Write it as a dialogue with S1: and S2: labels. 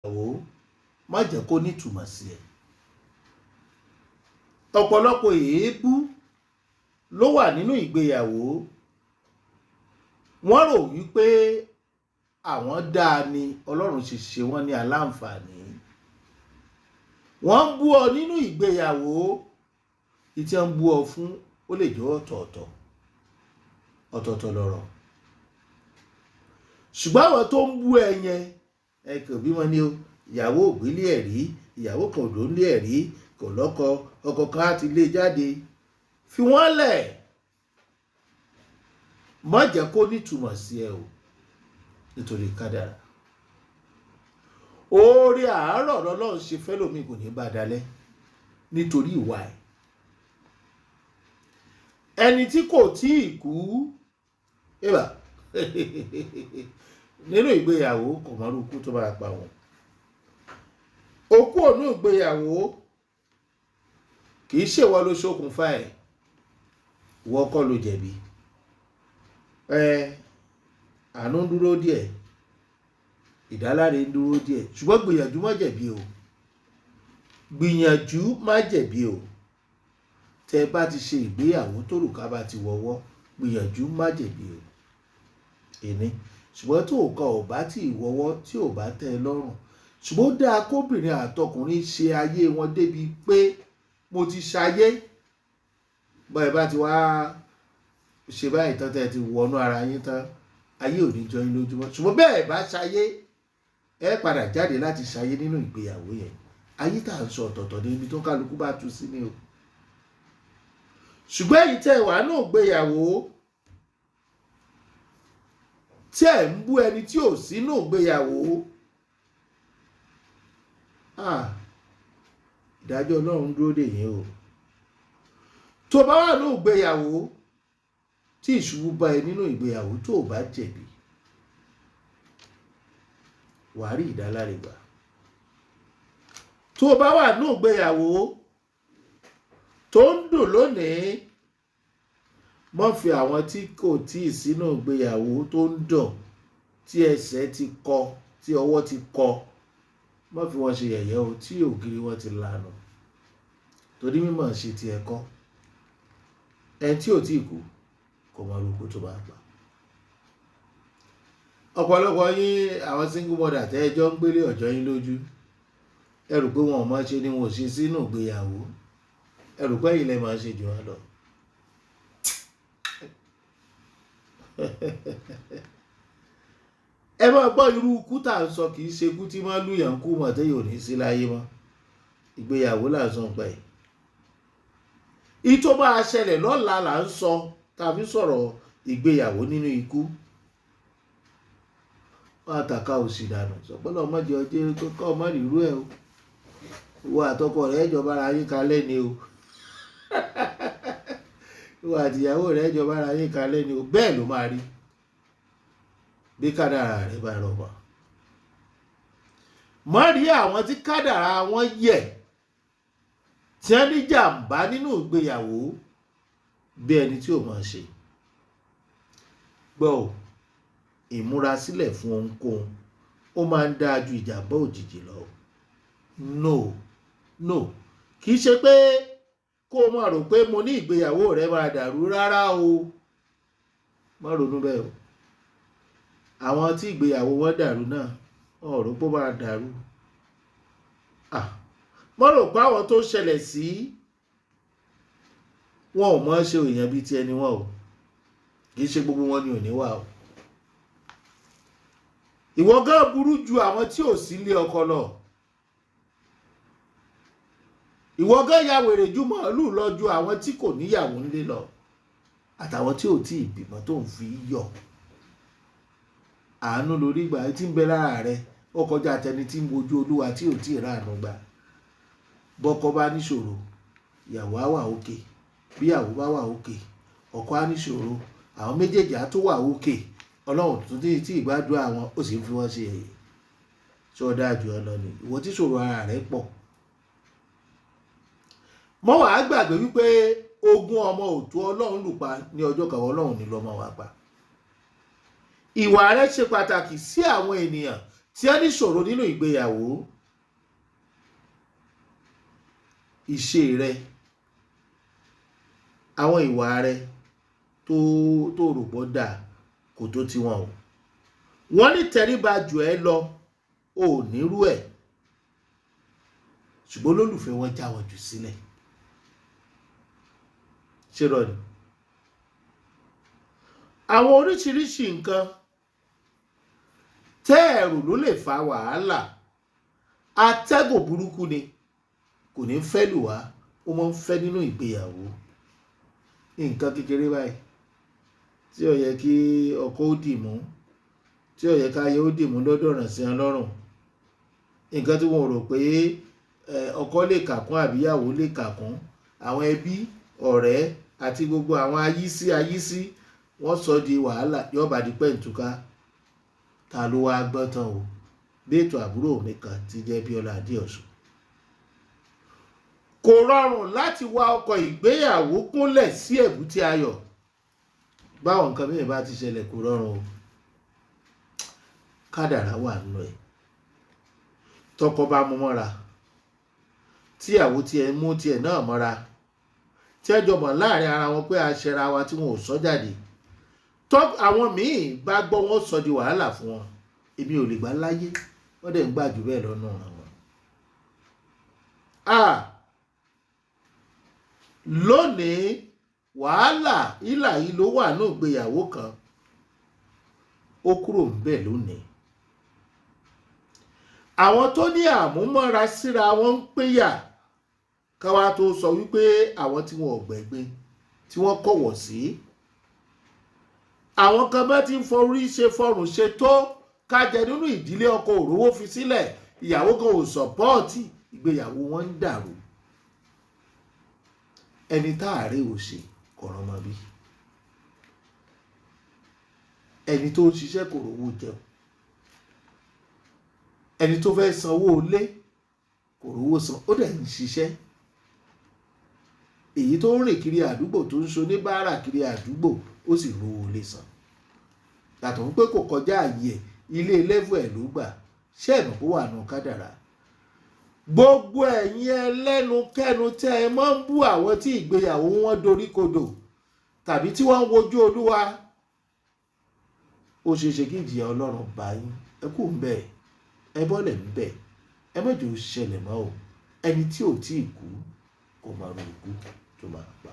S1: ìgbéyàwó má jẹ́ kó nítumọ̀ sí ẹ. ọ̀pọ̀lọpọ̀ èébú ló wà nínú ìgbéyàwó. wọ́n rò wípé àwọn dáa ni Ọlọ́run ṣe ṣe wọ́n ní aláǹfààní. wọ́n ń bú ọ nínú ìgbéyàwó, ìtí ń bú ọ fún ó lè jẹ́ ọ̀tọ̀ọ̀tọ̀ lọ́rọ̀. ṣùgbọ́n àwọn tó ń bú ẹ yẹn kò bí wọn ní o, ìyàwó ògbélé ẹ̀ rí, ìyàwó kan òdò ńlé ẹ̀ rí, kò lọ́kọ, ọkọ kan á ti lé jáde. fi wọ́n lẹ̀, má jẹ́ kó nítumọ̀ sí ẹ o, nítorí kádàrá. oore àárọ̀ lọ́lọ́run ṣe fẹ́lòmí kò ní bá dalẹ̀ nítorí ìwà ẹ̀. ẹni tí kò tí ì kú nínú ìgbéyàwó kò mọ̀rú ikú tó bá pa wọn. òkú ònú ìgbéyàwó kì í ṣèwọ ló ṣokùnfà ẹ̀, wọ́n kọ́ ló jẹ̀bi. àánú ń dúró díẹ̀, ìdáláre ń dúró díẹ̀, ṣùgbọ́n gbìyànjú má jẹ̀bi o, gbìyànjú má jẹ̀bi o. tẹ́ bá ti ṣe ìgbéyàwó tórùka bá ti wọ́wọ́, gbìyànjú má jẹ̀bi o. èní ṣùgbọ́n tó kọ ò bá tí ì wọ́wọ́, tí ò bá tẹ́ ẹ lọ́rùn, ṣùgbọ́n ó dáa kóbìnrin àtọkùnrin ṣe ayé wọn débi pé mo ti ṣayé. báyìí bá ti wá ṣe báyìí tán tẹ́ ti wọnú ara yín tán, ayé ò ní jọ yín lójúmọ́. ṣùgbọ́n bẹ́ẹ̀ bá ṣayé, ẹ padà jáde láti ṣayé nínú ìgbéyàwó yẹn. ayé tá à ń sọ ọ̀tọ̀ọ̀tọ̀ ní ibi tó kálukú bá tú sí ni o. ṣùgbọ́n èyí tẹ́ wà náà gbéyàwó tí ẹ̀ ń bú ẹni tí ò sínú ìgbéyàwó, ìdájọ́ Ọlọ́run dúró dè yín o. tó bá wà nínú ìgbéyàwó tí ìṣubú bá ẹ nínú ìgbéyàwó tó bá jẹ̀bi, wàá rí ìdáláre gbà. tó bá wà nínú ìgbéyàwó tó ń dùn lónìí, mọ́ fi àwọn tí kò tí ì sínú ìgbéyàwó tó ń dùn, tí ẹsẹ̀ ti kọ, tí ọwọ́ ti kọ, mọ́ fi wọ́n ṣe yẹ̀yẹ́ o, tí ògiri wọn ti lànà. torí mímọ̀ ṣe ti ẹ̀kọ́. ẹni tí ò tí ì kú kò mọ orúkọ tó bá pa. ọ̀pọ̀lọpọ̀ yín àwọn single mother tẹ́ ẹjọ́ ń gbélé ọjọ́ yín lójú, ẹ rò pé wọn ò máa ṣe ni wọn ò ṣe sínú ìgbéyàwó, ẹ rò pé ẹ̀yin lẹ máa ṣe jù wọn lọ. ẹ máa gbọ́ irú ikú tá à ń sọ, kì í ṣe ikú tí máa ń lùyàn kú mọ̀ tẹ́yìn ò ní sí láyé mọ́. ìgbéyàwó là ń sọ pé ìtò bá a ṣẹlẹ̀ lọ́la là ń sọ, tàbí sọ̀rọ̀ ìgbéyàwó nínú ikú. wọ́n àtàkà òsì dànù sọpọlọ ọmọdé ọjọ́ kọ́kọ́ ọmọ rírú ẹ̀ o, ìwọ àtọkọ rẹ̀ jọba ara yín kalẹ̀ ni o. ìwọ àtìyàwó rẹ̀ jọba ara yín kalẹ̀ ni o. bẹ́ẹ̀ ló máa rí bí kádàrá rẹ̀ bá rọ̀bà. mọ́ rí àwọn tí kádàrá wọn yẹ̀, tí wọ́n ní jàǹbá nínú ìgbéyàwó, bí ẹni tí ò máa ṣe. gbọ́ ò, ìmúrasílẹ̀ fún ohunkóhun ó máa ń dáa ju ìjàmbá òjijì lọ. no kì í ṣe pé kó o máa rò pé mo ní ìgbéyàwó rẹ máa dàrú, rárá o, má ronú bẹ́ẹ̀ o. àwọn tí ìgbéyàwó wọn dàrú náà wọn ò rò pé ó máa dàrú. mo rò pé àwọn tó ṣẹlẹ̀ sí wọn ò mọ̀ ṣe èèyàn bíi ti ẹni wọn o, kì í ṣe gbogbo wọn ni ò ní wà o. ìwọ gan burú ju àwọn tí ò sí ilé ọkọ lọ. ìwọ gan ya wèrè ju màálù lọ ju àwọn tí kò níyàwó ńlé lọ, àtàwọn tí ò tí ì bímọ tó ń fi yọ. àánú lórí ìgbà tí ń bẹ lára rẹ ó kọjá àtẹni tí ń wojú Olúwa tí ò tí ì ráàánú gbà. bọ́kọ bá níṣòro, ìyàwó á wà òkè. bí ìyàwó bá wà òkè, ọkọ á níṣòro, àwọn méjèèjì á tó wà òkè. Ọlọ́run tó tí ìgbádùn àwọn ó sì ń fi wọ́n ṣe èyí. ṣé ó dáa jù ọ lọ ni ìwọ tí ṣòro ara rẹ pọ̀. mọ́ wàá gbàgbé wípé ogún ọmọ òtó Ọlọ́run lù pa ní ọjọ́ kan, Ọlọ́run ní lọ́mọ wa pa. ìwà rẹ ṣe pàtàkì sí àwọn ènìyàn tí a ní ṣòro nínú ìgbéyàwó, ìṣe rẹ, àwọn ìwà rẹ tó rò pọ̀ dà kò tó tiwọn o. Wọ́n ní tẹríba jù ẹ́ lọ ò nírú ẹ̀, ṣùgbọ́n olólùfẹ́ wọn já wọn jù sílẹ̀. Ṣé rọ ni? Àwọn oríṣiríṣi nǹkan tẹ́ẹ̀rù ló lè fa wàhálà. Atẹ́gùn burúkú ni, kò ní fẹ́ lù wá, ó máa ń fẹ́ nínú ìgbéyàwó. Nǹkan kékeré báyìí tí ó yẹ kí ọkọ ó dì mú, tí ó yẹ káyé ó dì mú lọ́dọ̀ ràn sí wọn lọ́rùn. Nǹkan tí wọ́n rò pé ọkọ lè kà kún àbíyàwó lè kà kún, àwọn ẹbí, ọ̀rẹ́ àti gbogbo àwọn ayísí wọ́n sọ di wàhálà, yóò bá di pẹ́ǹtùká. Ta ló wá gbọ́n tán o? Bí ètò àbúrò mi kan ti jẹ́ Bíọ́lá Adéọ̀sùn. Kò rọrùn láti wá ọkọ̀ ìgbéyàwó kúnlẹ̀ sí èbúté ayọ̀. Báwọn nǹkan mìíràn bá ti ṣẹlẹ̀ kò rọrùn o. Kádàrá wà nínú ẹ̀. Tọkọ bá mú mọ́ra, tíyàwó tiẹ̀ mú tiẹ̀ náà mọ́ra, tí ẹ jọ mọ̀ láàrin ara wọn pé a ṣẹra wa tí wọn ò sọ jáde, àwọn míì bá gbọ́ wọn sọ di wàhálà fún wọn. Èmi ò lè gbà láyé, wọ́n dẹ̀ ń gbà jù bẹ́ẹ̀ lọ́nà wọn. Lónìí wàhálà ìlà yìí ló wà ní ìgbéyàwó kan, ó kúrò níbẹ̀ lónìí. Àwọn tó ní àmúmọ́ra síra wọn ń péyà káwá tó sọ wípé àwọn tí wọn ò gbẹ̀gbin tí wọ́n kọ̀wọ̀ sí. Àwọn kan bá ti ń forí ṣe fọrùn ṣe tó kájẹ nínú ìdílé, ọkọ òrówó fi sílẹ̀, ìyàwó kan ò sọ̀pọ́ọ̀tì, ìgbéyàwó wọn ń dàrú. Ẹni táàrí ò ṣe kọ̀rọ̀ mọ́ bí. Ẹni tó ń ṣiṣẹ́ kò rówó jẹun. Ẹni tó fẹ́ sanwó ilé kò rówó san, ó dẹ̀ ń ṣiṣẹ́. Èyí tó ń rìn kiri àdúgbò tó ń ṣoníbàárà kiri àdúgbò ó sì rówó ilé san. Yàtọ̀ wípé kò kọjá àyè ilé lẹ́fù ẹ̀ ló gbà. Ṣé ẹ̀mọ̀ kó wà nù kádàrá? Gbogbo ẹ̀yin ẹlẹ́nu kẹ́nu tẹ́ ẹ máa ń bú àwọn tí ìgbéyàwó wọn dorí kodò tàbí tí wọ́n ń wojú Olúwa, ó ṣeéṣe kí ìjìyà Ọlọ́run bá yín. Ẹ kú ń bẹ̀, ẹ bọ́lẹ̀ ń bẹ̀, ẹ má jẹ́ ó ṣẹlẹ̀ mọ́ o. Ẹni tí ò tí ì kú kò máa ro ikú tó máa pa.